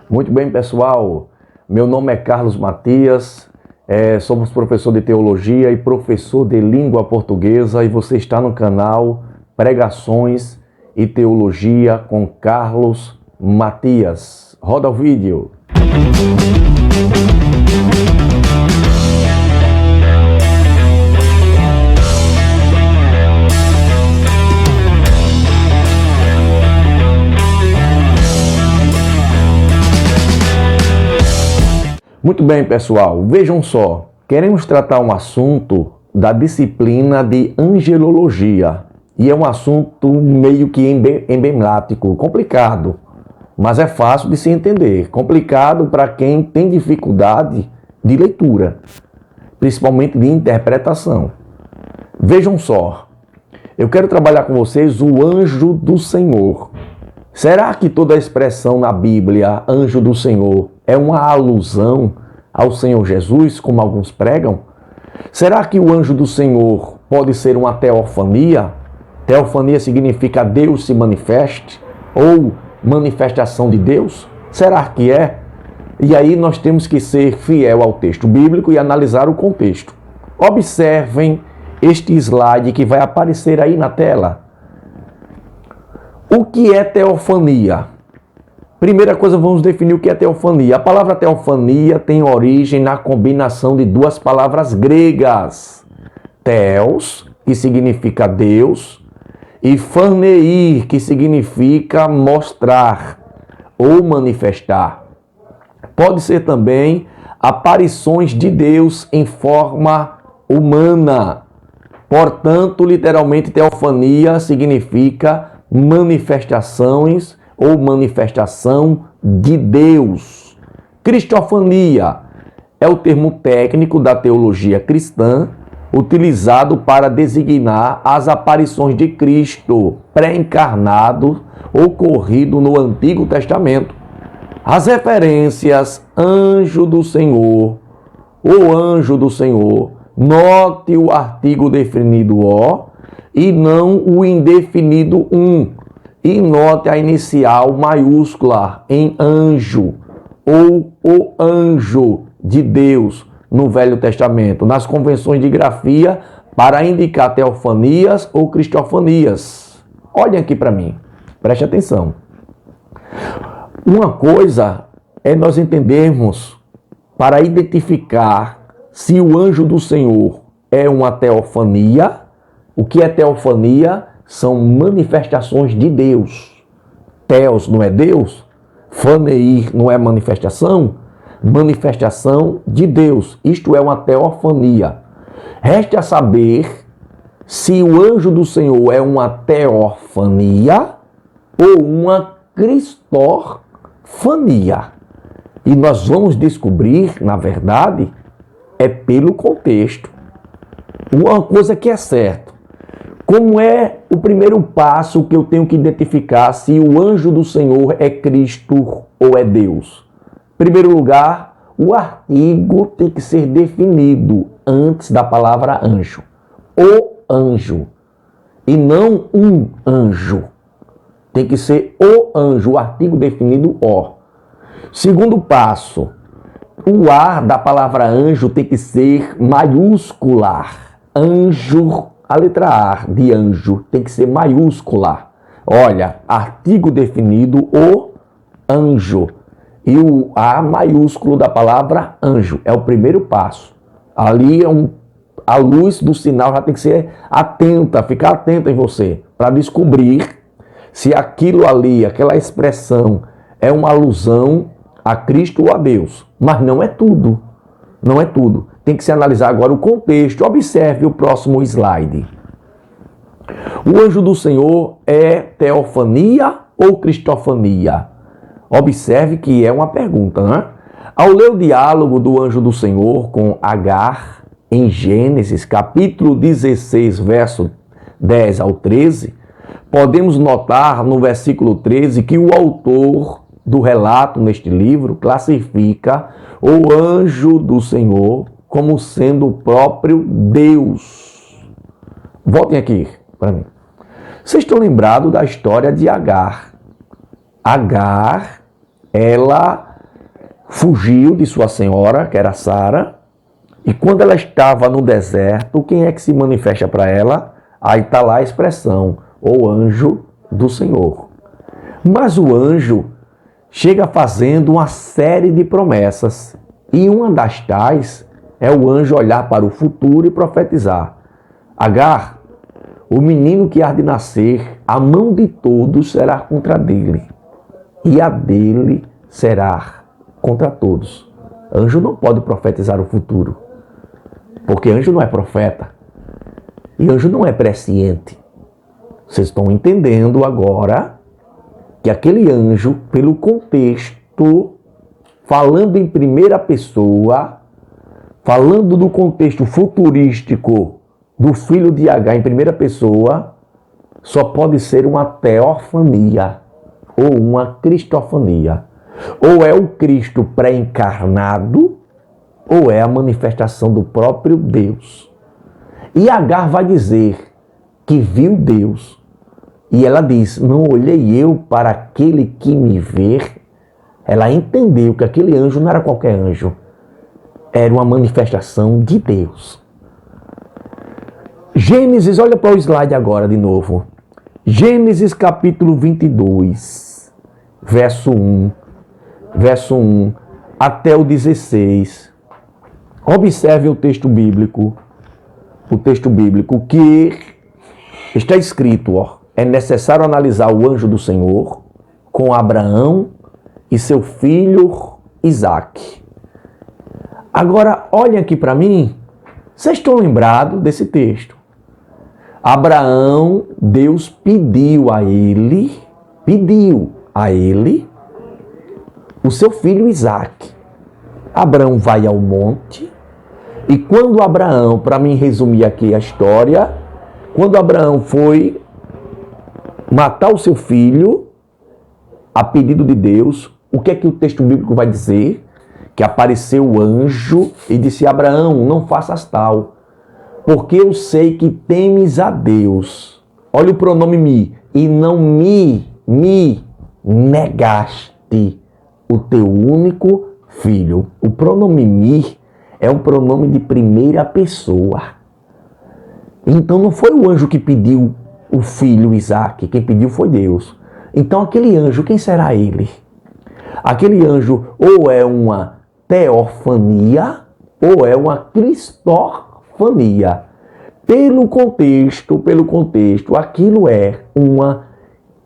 Muito bem, pessoal. Meu nome é Carlos Matias, somos professor de teologia e professor de língua portuguesa e você está no canal Pregações e Teologia com Carlos Matias. Roda o vídeo. Muito bem, pessoal, vejam só, queremos tratar um assunto da disciplina de angelologia, e é um assunto meio que emblemático, complicado, mas é fácil de se entender, complicado para quem tem dificuldade de leitura, principalmente de interpretação. Vejam só, eu quero trabalhar com vocês o anjo do Senhor. Será que toda a expressão na Bíblia, anjo do Senhor, é uma alusão ao Senhor Jesus, como alguns pregam? Será que o anjo do Senhor pode ser uma teofania? Teofania significa Deus se manifeste, ou manifestação de Deus? Será que é? E aí nós temos que ser fiel ao texto bíblico e analisar o contexto. Observem este slide que vai aparecer aí na tela. O que é teofania? Primeira coisa, vamos definir o que é teofania. A palavra teofania tem origem na combinação de duas palavras gregas. Theos, que significa Deus, e phaneir, que significa mostrar ou manifestar. Pode ser também aparições de Deus em forma humana. Portanto, literalmente, teofania significa manifestações ou manifestação de Deus. Cristofania é o termo técnico da teologia cristã utilizado para designar as aparições de Cristo pré-encarnado ocorrido no Antigo Testamento. As referências anjo do Senhor ou anjo do Senhor, note o artigo definido o e não o indefinido e note a inicial maiúscula em anjo ou o anjo de Deus no Velho Testamento, nas convenções de grafia para indicar teofanias ou cristofanias. Olhem aqui para mim, preste atenção. Uma coisa é nós entendermos para identificar se o anjo do Senhor é uma teofania. O que é teofania? São manifestações de Deus. Theos não é Deus? Phaneir não é manifestação? Manifestação de Deus. Isto é uma teofania. Resta saber se o anjo do Senhor é uma teofania ou uma cristofania. E nós vamos descobrir, na verdade, é pelo contexto. Uma coisa que é certa. Como é o primeiro passo que eu tenho que identificar se o anjo do Senhor é Cristo ou é Deus? Em primeiro lugar, o artigo tem que ser definido antes da palavra anjo. O anjo. E não um anjo. Tem que ser o anjo, o artigo definido o. Segundo passo, o A da palavra anjo tem que ser maiúscular. Anjo. A letra A de anjo tem que ser maiúscula. Olha, artigo definido, o anjo. E o A maiúsculo da palavra anjo. É o primeiro passo. Ali a luz do sinal já tem que ser atenta, ficar atenta em você, para descobrir se aquilo ali, aquela expressão, é uma alusão a Cristo ou a Deus. Mas não é tudo. Não é tudo. Tem que se analisar agora o contexto. Observe o próximo slide. O anjo do Senhor é teofania ou cristofania? Observe que é uma pergunta, né? Ao ler o diálogo do anjo do Senhor com Agar, em Gênesis, capítulo 16, verso 10 ao 13, podemos notar no versículo 13 que o autor do relato neste livro classifica o anjo do Senhor como sendo o próprio Deus. Voltem aqui para mim. Vocês estão lembrados da história de Agar? Agar, ela fugiu de sua senhora, que era Sara, e quando ela estava no deserto, quem é que se manifesta para ela? Aí está lá a expressão, o anjo do Senhor. Mas o anjo chega fazendo uma série de promessas, e uma das tais é o anjo olhar para o futuro e profetizar. Agar, o menino que há de nascer, a mão de todos será contra dele, e a dele será contra todos. Anjo não pode profetizar o futuro, porque anjo não é profeta, e anjo não é presciente. Vocês estão entendendo agora que aquele anjo, pelo contexto, falando em primeira pessoa, falando do contexto futurístico do filho de Agar em primeira pessoa, só pode ser uma teofania ou uma cristofania. Ou é o Cristo pré-encarnado, ou é a manifestação do próprio Deus. E Agar vai dizer que viu Deus. E ela diz, não olhei eu para aquele que me vê. Ela entendeu que aquele anjo não era qualquer anjo. Era uma manifestação de Deus. Gênesis, olha para o slide agora de novo. Gênesis capítulo 22, verso 1 até o 16. Observe o texto bíblico que está escrito, é necessário analisar o anjo do Senhor com Abraão e seu filho Isaque. Agora, olhem aqui para mim, vocês estão lembrados desse texto? Abraão, Deus pediu a ele o seu filho Isaque. Abraão vai ao monte, e quando Abraão, para mim resumir aqui a história, quando Abraão foi matar o seu filho, a pedido de Deus, o que é que o texto bíblico vai dizer? Que apareceu o anjo e disse, Abraão, não faças tal, porque eu sei que temes a Deus. Olha o pronome me, e não me negaste o teu único filho. O pronome me é um pronome de primeira pessoa. Então não foi o anjo que pediu o filho Isaque, quem pediu foi Deus. Então aquele anjo, quem será ele? Aquele anjo ou é uma teofania ou é uma cristofania. Pelo contexto, aquilo é uma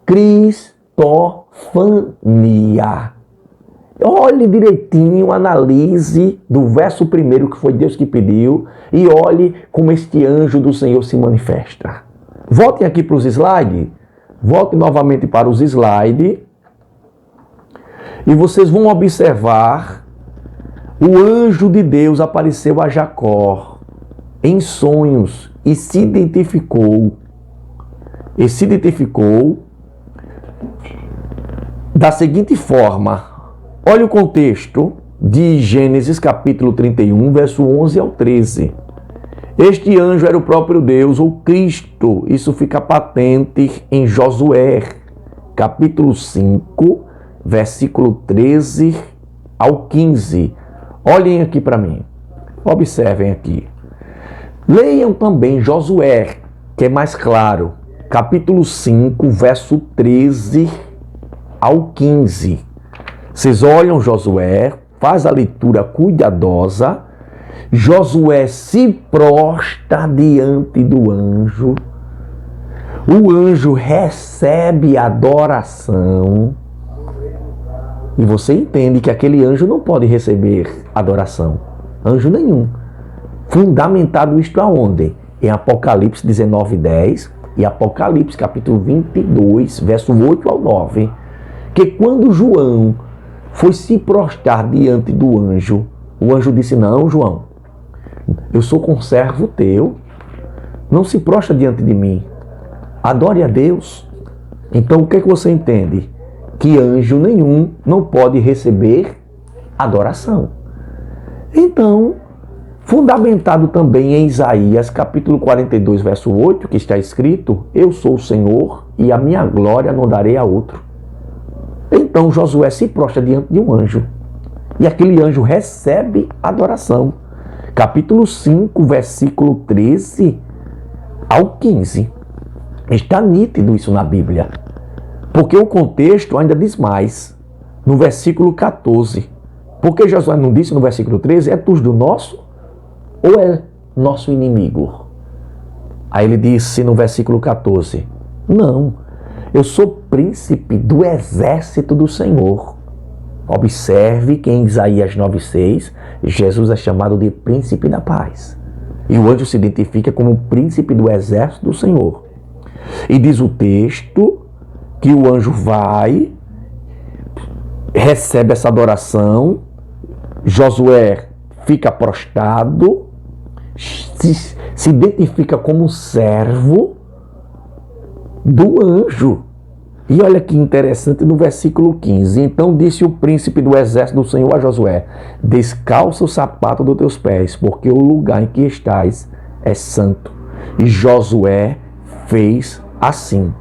cristofania. Olhe direitinho, analise do verso 1 que foi Deus que pediu e olhe como este anjo do Senhor se manifesta. Voltem aqui para os slides, volte novamente para os slides e vocês vão observar o anjo de Deus apareceu a Jacó em sonhos e se identificou da seguinte forma. Olha o contexto de Gênesis capítulo 31, verso 11 ao 13. Este anjo era o próprio Deus, ou Cristo. Isso fica patente em Josué, capítulo 5, versículo 13 ao 15. Olhem aqui para mim. Observem aqui. Leiam também Josué, que é mais claro. Capítulo 5, verso 13 ao 15. Vocês olham Josué, faz a leitura cuidadosa. Josué se prostra diante do anjo. O anjo recebe adoração. E você entende que aquele anjo não pode receber adoração. Anjo nenhum. Fundamentado isto aonde? Em Apocalipse 19:10 e Apocalipse capítulo 22, verso 8 ao 9. Que quando João foi se prostrar diante do anjo, o anjo disse, não, João, eu sou conservo teu, não se prostra diante de mim, adore a Deus. Então o que é que você entende? Que anjo nenhum não pode receber adoração. Então, fundamentado também em Isaías capítulo 42, verso 8, que está escrito, eu sou o Senhor e a minha glória não darei a outro. Então Josué se prostra diante de um anjo. E aquele anjo recebe adoração. Capítulo 5, versículo 13 ao 15. Está nítido isso na Bíblia. Porque o contexto ainda diz mais. No versículo 14. Porque Josué não disse no versículo 13, é tu do nosso ou é nosso inimigo? Aí ele disse no versículo 14, não, eu sou príncipe do exército do Senhor. Observe que em Isaías 9,6, Jesus é chamado de príncipe da paz. E o anjo se identifica como príncipe do exército do Senhor. E diz o texto que o anjo vai, recebe essa adoração, Josué fica prostrado, se identifica como servo do anjo. E olha que interessante no versículo 15. Então disse o príncipe do exército do Senhor a Josué, descalça o sapato dos teus pés, porque o lugar em que estás é santo. E Josué fez assim.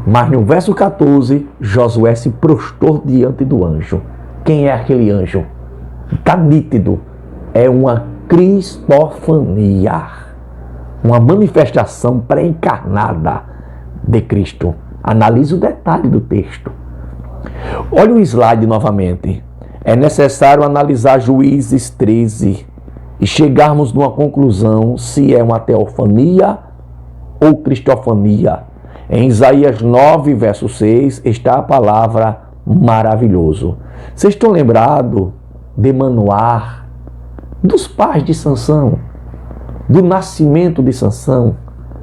Mas no verso 14, Josué se prostrou diante do anjo. Quem é aquele anjo? Está nítido. É uma cristofania, uma manifestação pré-encarnada de Cristo. Analise o detalhe do texto. Olha o slide novamente. É necessário analisar Juízes 13 e chegarmos numa conclusão se é uma teofania ou cristofania. Em Isaías 9, verso 6, está a palavra maravilhoso. Vocês estão lembrados de Manoá, dos pais de Sansão, do nascimento de Sansão?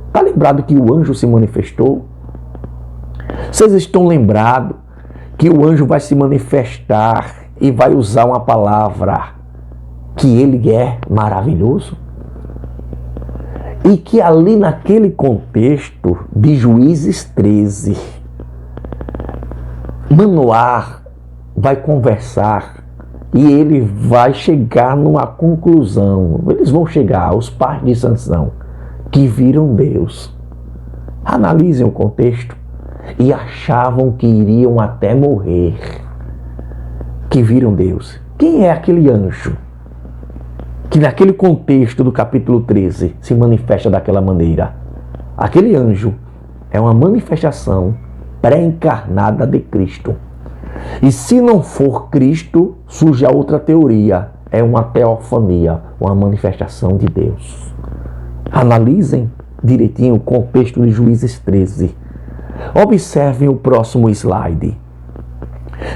Está lembrado que o anjo se manifestou? Vocês estão lembrados que o anjo vai se manifestar e vai usar uma palavra que ele é maravilhoso? E que ali naquele contexto de Juízes 13, Manoá vai conversar e ele vai chegar numa conclusão. Eles vão chegar, os pais de Sansão, que viram Deus. Analisem o contexto. E achavam que iriam até morrer. Que viram Deus. Quem é aquele anjo que naquele contexto do capítulo 13 se manifesta daquela maneira? Aquele anjo é uma manifestação pré-encarnada de Cristo. E se não for Cristo, surge a outra teoria. É uma teofania, uma manifestação de Deus. Analisem direitinho o contexto de Juízes 13. Observem o próximo slide.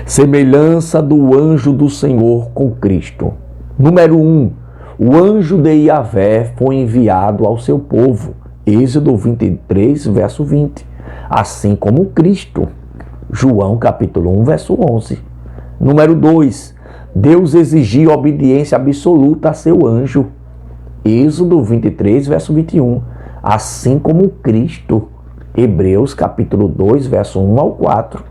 Semelhança do anjo do Senhor com Cristo. Número 1. O anjo de Yahvé foi enviado ao seu povo. Êxodo 23, verso 20. Assim como Cristo. João capítulo 1, verso 11. Número 2. Deus exigiu obediência absoluta a seu anjo. Êxodo 23, verso 21. Assim como Cristo. Hebreus capítulo 2, verso 1 ao 4.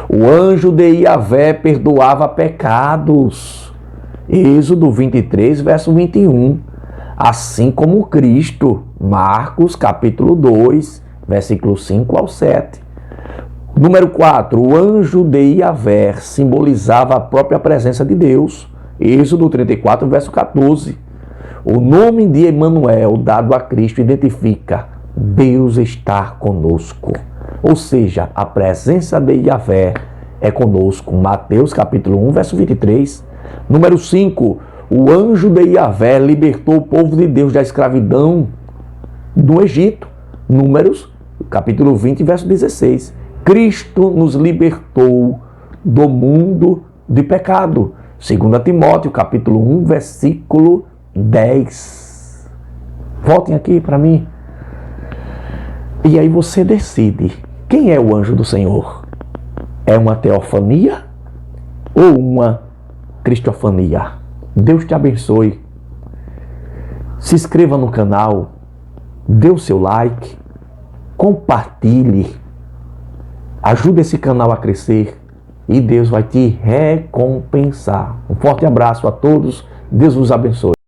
O anjo de Yahvé perdoava pecados. Êxodo 23, verso 21. Assim como Cristo. Marcos capítulo 2, versículo 5 ao 7. Número 4. O anjo de Yahvé simbolizava a própria presença de Deus. Êxodo 34, verso 14. O nome de Emanuel dado a Cristo identifica Deus está conosco. Ou seja, a presença de Yahvé é conosco. Mateus capítulo 1, verso 23. Número 5. O anjo de Yahvé libertou o povo de Deus da escravidão do Egito. Números capítulo 20, verso 16. Cristo nos libertou do mundo de pecado. 2 Timóteo capítulo 1, versículo 10. Voltem aqui para mim. E aí você decide, quem é o anjo do Senhor? É uma teofania ou uma cristofania? Deus te abençoe. Se inscreva no canal, dê o seu like, compartilhe, ajude esse canal a crescer e Deus vai te recompensar. Um forte abraço a todos, Deus vos abençoe.